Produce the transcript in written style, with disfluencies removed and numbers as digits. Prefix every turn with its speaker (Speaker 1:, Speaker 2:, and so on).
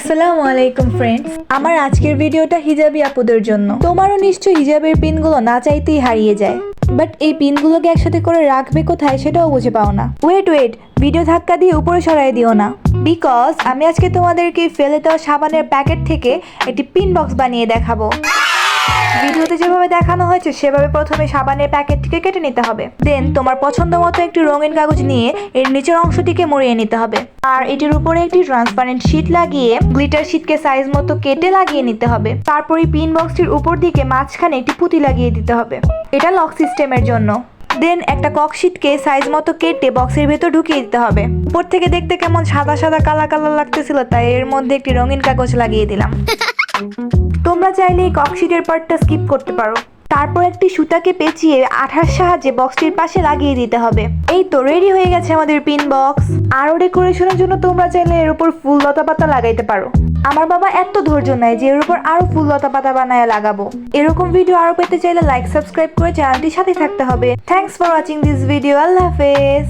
Speaker 1: আসসালামু আলাইকুম ফ্রেন্ডস, আমার আজকের ভিডিওটা হিজাবি আপুদের জন্য। তোমারও নিশ্চয়ই হিজাবের পিনগুলো না চাইতেই হারিয়ে যায়, বাট এই পিনগুলোকে একসাথে করে রাখবে কোথায় সেটাও বুঝে পাও না। ওয়েট, ভিডিও ধাক্কা দিয়ে উপরে সরাই দিও না, বিকজ আমি আজকে তোমাদেরকে ফেলে দেওয়া সাবানের প্যাকেট থেকে একটি পিন বক্স বানিয়ে দেখাবো। ভিডিওতে যেভাবে দেখানো হয়েছে সেভাবে প্রথমে সাবানের প্যাকেটটিকে কেটে নিতে হবে। দেন তোমার পছন্দ মতো একটি রঙিন কাগজ নিয়ে এর নিচের অংশটিকে মুড়িয়ে নিতে হবে, আর এটির উপরে একটি ট্রান্সপারেন্ট শীট লাগিয়ে গ্লিটার শীটকে সাইজ মতো কেটে লাগিয়ে নিতে হবে। তারপর এই পিন বক্সটির উপর দিকে মাঝখানে একটি পুঁতি লাগিয়ে দিতে হবে, এটা লক সিস্টেমের জন্য। দেন একটা কক শীটকে সাইজ মতো কেটে বক্সের ভেতর ঢুকিয়ে দিতে হবে। উপর থেকে দেখতে কেমন সাদা সাদা কালা কালা লাগতেছিল, তাই এর মধ্যে একটি রঙিন কাগজ লাগিয়ে দিলাম। তোমরা চাইলে এই ককশিটের পার্টটা স্কিপ করতে পারো। তারপর একটি সুতাকে পেঁচিয়ে আঠার সাহায্যে বক্সটির পাশে লাগিয়ে দিতে হবে। এই তো রেডি হয়ে গেছে আমাদের পিন বক্স। আরও ডেকোরেশনের জন্য তোমরা চাইলে এর উপর ফুল লতা পাতা লাগাইতে পারো। আমার বাবা এত ধৈর্য নাই যে এর উপর আরো ফুল লতা পাতা বানায় লাগাবো। এরকম ভিডিও আরো পেতে চাইলে লাইক সাবস্ক্রাইব করে চ্যানেলটির সাথে থাকতে হবে। Thanks for watching this video. আল্লাহ হাফেজ।